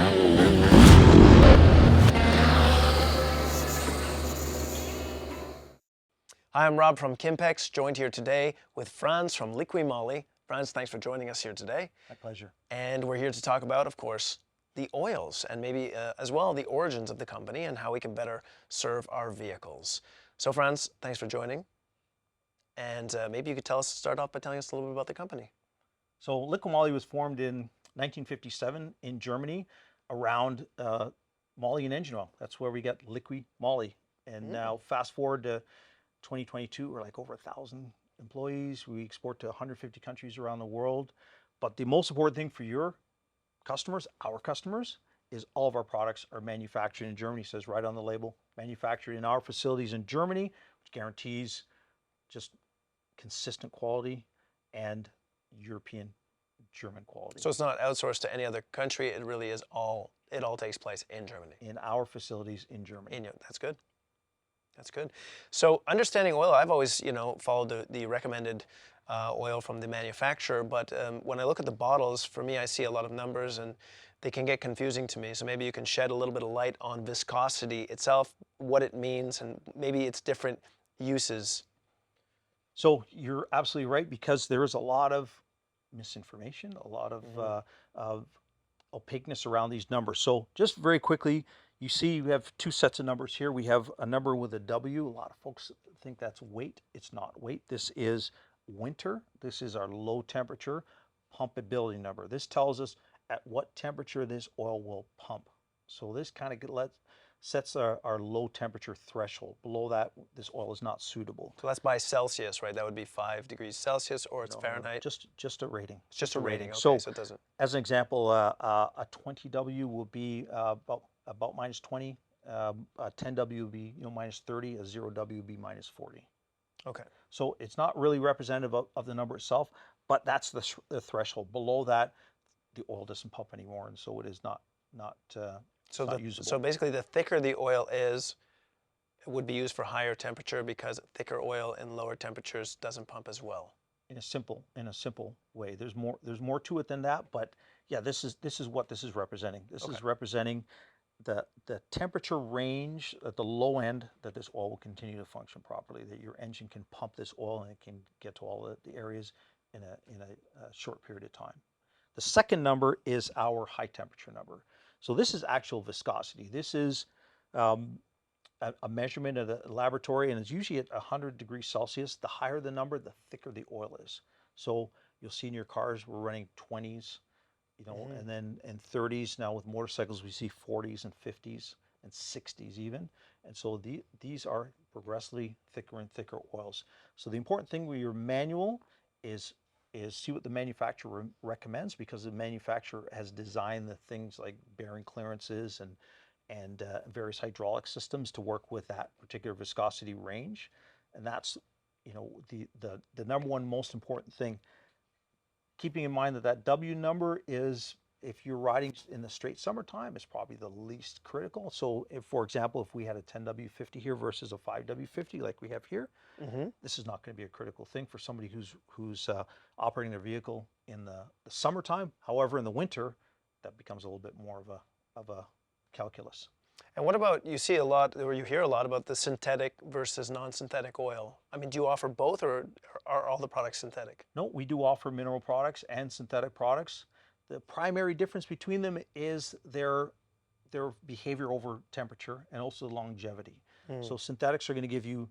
Hi, I'm Rob from Kimpex, joined here today with Franz from Liqui Moly. Franz, thanks for joining us here today. My pleasure. And we're here to talk about, of course, the oils and maybe as well the origins of the company and how we can better serve our vehicles. So Franz, thanks for joining. And maybe you could start off by telling us a little bit about the company. So Liqui Moly was formed in 1957 in Germany around moly and engine oil. That's where we got Liqui Moly. And now fast forward to 2022, we're like over 1,000 employees. We export to 150 countries around the world. But the most important thing for your customers, our customers, is all of our products are manufactured in Germany. It says right on the label, manufactured in our facilities in Germany, which guarantees just consistent quality and European German quality. So it's not outsourced to any other country. It really is it all takes place in Germany. In our facilities in Germany. That's good. That's good. So understanding oil, I've always, followed the recommended oil from the manufacturer, but when I look at the bottles, for me, I see a lot of numbers and they can get confusing to me. So maybe you can shed a little bit of light on viscosity itself, what it means, and maybe its different uses. So you're absolutely right, because there is a lot of misinformation, a lot of opaqueness around these numbers. So just very quickly, you see we have two sets of numbers here. We have a number with a W. A lot of folks think that's weight. It's not weight. This is winter. This is our low temperature pumpability number. This tells us at what temperature this oil will pump. So this kind of sets our low temperature threshold. Below that, this oil is not suitable. So that's by Celsius, right? That would be 5 degrees Celsius, or it's Fahrenheit? Just a rating. It's just a rating, okay, so it doesn't... As an example, a 20W will be about minus 20. A 10W will be minus 30. A 0W will be minus 40. Okay. So it's not really representative of the number itself, but that's the threshold. Below that, the oil doesn't pump anymore, and so it is not usable. So basically, the thicker the oil is, it would be used for higher temperature, because thicker oil in lower temperatures doesn't pump as well. In a simple way. There's more to it than that, but yeah, this is what this is representing. This is representing the temperature range at the low end that this oil will continue to function properly, that your engine can pump this oil and it can get to all the areas in a short period of time. The second number is our high temperature number. So this is actual viscosity. This is a measurement of the laboratory, and it's usually at 100 degrees Celsius. The higher the number, the thicker the oil is. So you'll see in your cars, we're running 20s, and then in 30s. Now with motorcycles, we see 40s and 50s and 60s even. And so these are progressively thicker and thicker oils. So the important thing with your manual is see what the manufacturer recommends, because the manufacturer has designed the things like bearing clearances and various hydraulic systems to work with that particular viscosity range. And that's the number one most important thing. Keeping in mind that W number is, if you're riding in the straight summertime, is probably the least critical. So if, for example, if we had a 10W50 here versus a 5W50 like we have here, this is not going to be a critical thing for somebody who's operating their vehicle in the summertime. However, in the winter, that becomes a little bit more of a calculus. And what about, you see a lot, or you hear a lot about the synthetic versus non-synthetic oil. I mean, do you offer both, or are all the products synthetic? No, we do offer mineral products and synthetic products. The primary difference between them is their behavior over temperature and also longevity. So synthetics are going to give you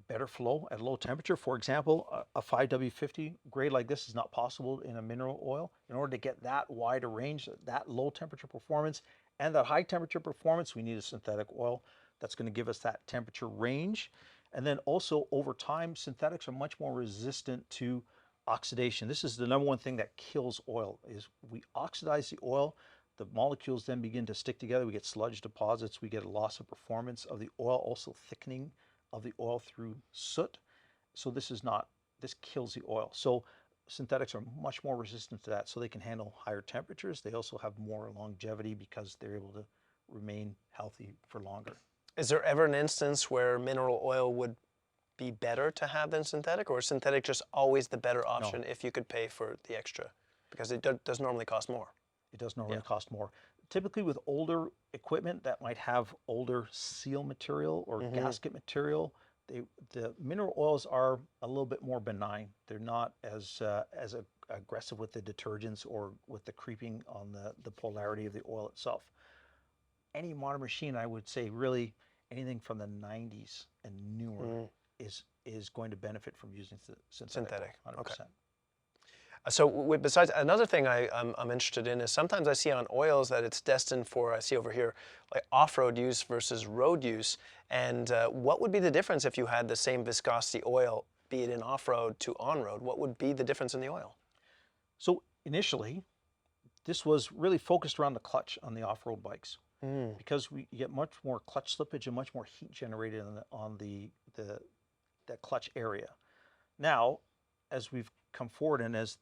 better flow at low temperature. For example, a 5W50 grade like this is not possible in a mineral oil. In order to get that wide a range, that low temperature performance and that high temperature performance, we need a synthetic oil that's going to give us that temperature range. And then also over time, synthetics are much more resistant to oxidation. This is the number one thing that kills oil, is we oxidize the oil, the molecules then begin to stick together, we get sludge deposits, we get a loss of performance of the oil, also thickening of the oil through soot. So this kills the oil. So synthetics are much more resistant to that, so they can handle higher temperatures. They also have more longevity because they're able to remain healthy for longer. Is there ever an instance where mineral oil would be better to have than synthetic, or is synthetic just always the better option if you could pay for the extra? Because it does normally cost more. It does normally cost more. typically with older equipment that might have older seal material or Hmm. gasket material, the mineral oils are a little bit more benign. They're not as aggressive with the detergents or with the creeping on the polarity of the oil itself. Any modern machine, I would say, really anything from the 90s and newer Mm. is going to benefit from using synthetic oil, Synthetic. Okay. 100%. So besides, another thing I'm interested in is sometimes I see on oils that it's destined for, I see over here, like off-road use versus road use. And what would be the difference if you had the same viscosity oil, be it in off-road to on-road? What would be the difference in the oil? So initially, this was really focused around the clutch on the off-road bikes Mm. because we get much more clutch slippage and much more heat generated on the that clutch area. Now, as we've come forward and as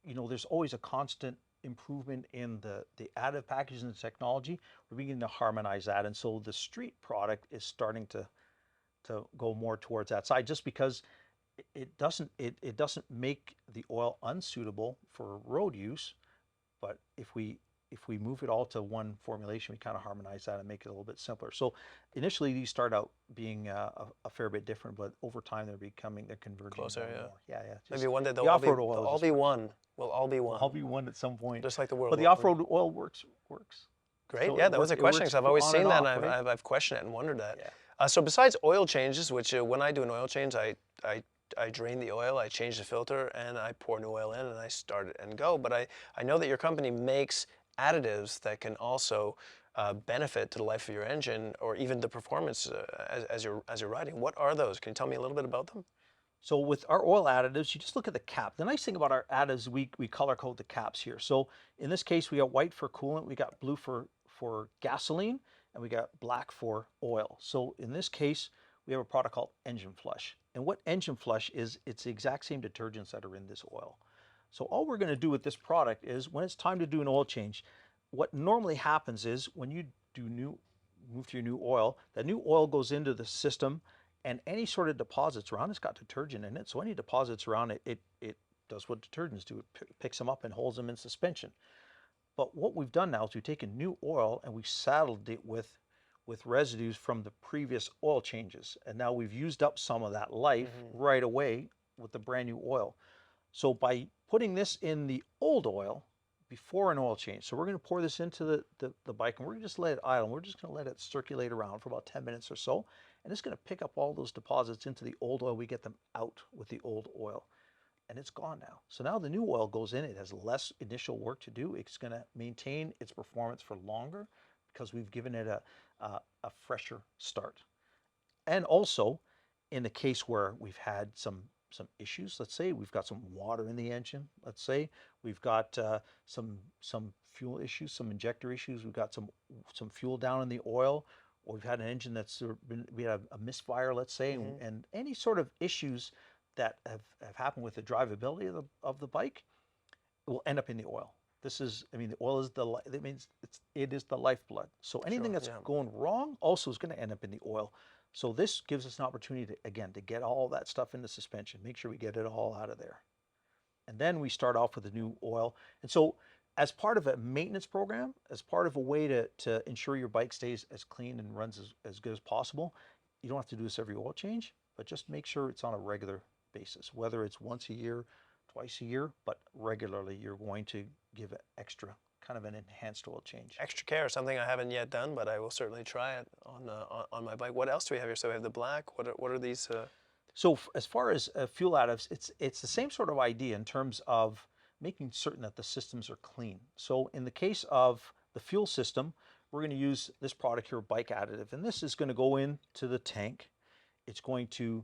you know, there's always a constant improvement in the additive packages and the technology. We're beginning to harmonize that, and so the street product is starting to go more towards that side, just because it doesn't make the oil unsuitable for road use. But if we move it all to one formulation, we kind of harmonize that and make it a little bit simpler. So initially these start out being a fair bit different, but over time they're converging Closer, more and yeah. more. Yeah, yeah. Maybe Just one day the off-road oil they'll is all just be one. We'll all be will one, all be one at some point. just like the world But the will. off-road oil works. Great. So Yeah, that was a it question works because I've always on and seen that and off, right? I've questioned it and wondered that. Yeah. So besides oil changes, which when I do an oil change, I drain the oil, I change the filter, and I pour new oil in and I start it and go. But I know that your company makes additives that can also benefit to the life of your engine or even the performance as you're riding. What are those? Can you tell me a little bit about them? So with our oil additives, you just look at the cap. The nice thing about our additives, we color code the caps here. So in this case, we got white for coolant, we got blue for gasoline, and we got black for oil. So in this case, we have a product called Engine Flush. And what Engine Flush is, it's the exact same detergents that are in this oil. So all we're going to do with this product is when it's time to do an oil change, what normally happens is when you move to your new oil, that new oil goes into the system, and any sort of deposits around it's got detergent in it. So any deposits around it, it does what detergents do. It picks them up and holds them in suspension. But what we've done now is we've taken new oil and we've saddled it with residues from the previous oil changes. And now we've used up some of that life Hmm. right away with the brand new oil. So by putting this in the old oil before an oil change, so we're going to pour this into the bike and we're going to just let it idle. We're just going to let it circulate around for about 10 minutes or so. And it's going to pick up all those deposits into the old oil. We get them out with the old oil and it's gone now. So now the new oil goes in. It has less initial work to do. It's going to maintain its performance for longer because we've given it a fresher start. And also, in the case where we've had some issues, let's say we've got some water in the engine, let's say we've got some fuel issues, some injector issues, we've got some fuel down in the oil, or we've had an engine that's we had a misfire, let's say, Hmm. and any sort of issues that have happened with the drivability of the bike will end up in the oil. This is, I mean, the oil is that means it is the lifeblood. So anything Sure. that's Yeah. going wrong also is going to end up in the oil. So this gives us an opportunity to, again, to get all that stuff into suspension, make sure we get it all out of there. And then we start off with the new oil. And so as part of a maintenance program, as part of a way to ensure your bike stays as clean and runs as good as possible, you don't have to do this every oil change, but just make sure it's on a regular basis, whether it's once a year, twice a year, but regularly you're going to give it extra, kind of an enhanced oil change. Extra care, something I haven't yet done, but I will certainly try it on my bike. What else do we have here? So we have the black. What are these? So as far as fuel additives, it's the same sort of idea in terms of making certain that the systems are clean. So in the case of the fuel system, we're going to use this product here, bike additive, and this is going to go into the tank. It's going to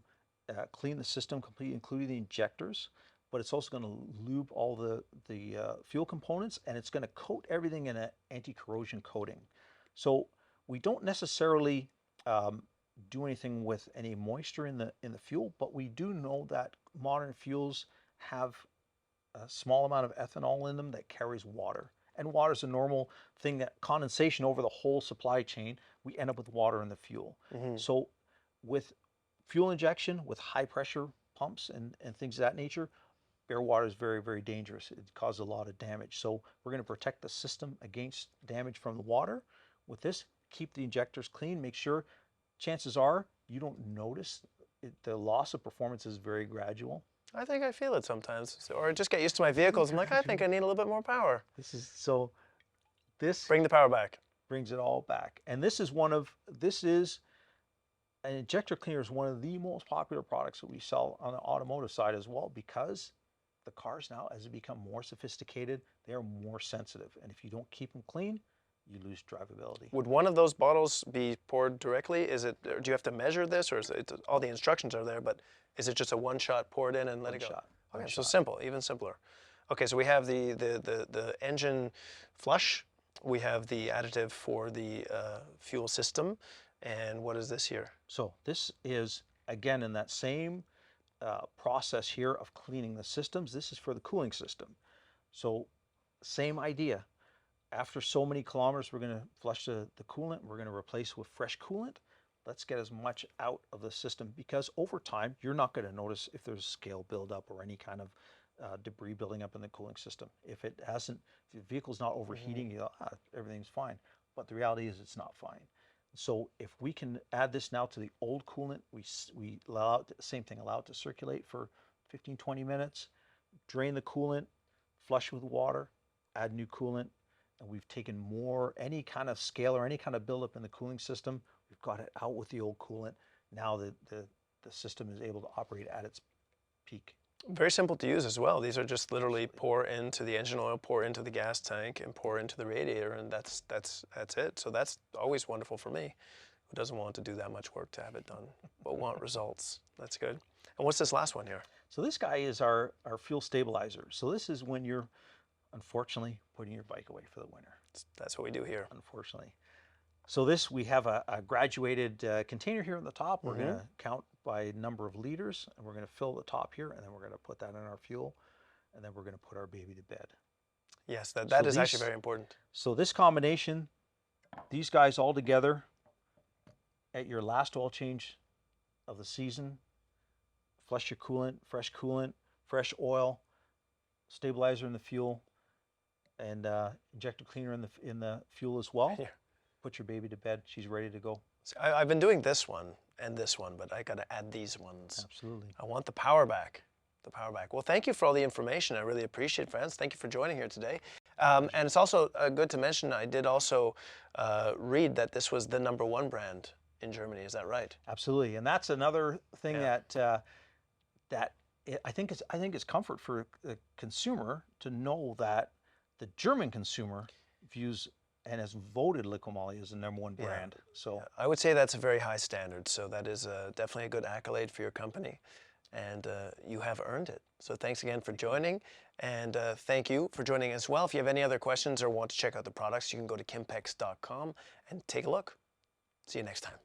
clean the system completely, including the injectors, but it's also going to lube all the fuel components, and it's going to coat everything in an anti-corrosion coating. So we don't necessarily do anything with any moisture in the fuel, but we do know that modern fuels have a small amount of ethanol in them that carries water. And water is a normal thing that condensation over the whole supply chain, we end up with water in the fuel. Mhm. So with fuel injection, with high pressure pumps and things of that nature, bare water is very, very dangerous. It causes a lot of damage. So we're going to protect the system against damage from the water. With this, keep the injectors clean. Make sure, chances are, you don't notice it, the loss of performance is very gradual. I think I feel it sometimes, or I just get used to my vehicles. I'm like, I think I need a little bit more power. This Bring the power back. brings it all back. And an injector cleaner is one of the most popular products that we sell on the automotive side as well, because the cars now, as they become more sophisticated, they are more sensitive. And if you don't keep them clean, you lose drivability. Would one of those bottles be poured directly? Is it? Or do you have to measure this, or is it, all the instructions are there? But is it just a one shot, pour it in and let it go? Okay, so simple, even simpler. Okay, so we have the engine flush. We have the additive for the fuel system, and what is this here? So this is, again, in that same process here of cleaning the systems. This is for the cooling system. So same idea. After so many kilometers, we're going to flush the coolant. We're going to replace with fresh coolant. Let's get as much out of the system, because over time, you're not going to notice if there's scale buildup or any kind of debris building up in the cooling system. If the vehicle's not overheating, you go, everything's fine. But the reality is it's not fine. So if we can add this now to the old coolant, we allow it, same thing, allow it to circulate for 15, 20 minutes, drain the coolant, flush with water, add new coolant, and we've taken more, any kind of scale or any kind of buildup in the cooling system, we've got it out with the old coolant. Now the system is able to operate at its peak. Very simple to use as well. These are just literally pour into the engine oil, pour into the gas tank, and pour into the radiator, and that's it. So that's always wonderful for me, who doesn't want to do that much work to have it done, but want results. That's good. And what's this last one here? So this guy is our fuel stabilizer. So this is when you're, unfortunately, putting your bike away for the winter. That's what we do here. Unfortunately. So this, we have a graduated container here on the top. We're going to count by number of liters, and we're going to fill the top here, and then we're going to put that in our fuel, and then we're going to put our baby to bed. Yes, that is actually very important. So this combination, these guys all together at your last oil change of the season, flush your coolant, fresh oil, stabilizer in the fuel, and injector cleaner in the fuel as well. Here. Put your baby to bed. She's ready to go. So I've been doing this one and this one, but I got to add these ones. Absolutely. I want the power back. The power back. Well, thank you for all the information. I really appreciate it, friends. Thank you for joining here today. And it's also good to mention, I did also read that this was the #1 brand in Germany. Is that right? Absolutely. And that's another thing that I think it's comfort for the consumer to know that the German consumer views and has voted Liqui Moly as the #1 brand. So I would say that's a very high standard. So that is definitely a good accolade for your company, and you have earned it. So thanks again for joining, and thank you for joining as well. If you have any other questions or want to check out the products, you can go to kimpex.com and take a look. See you next time.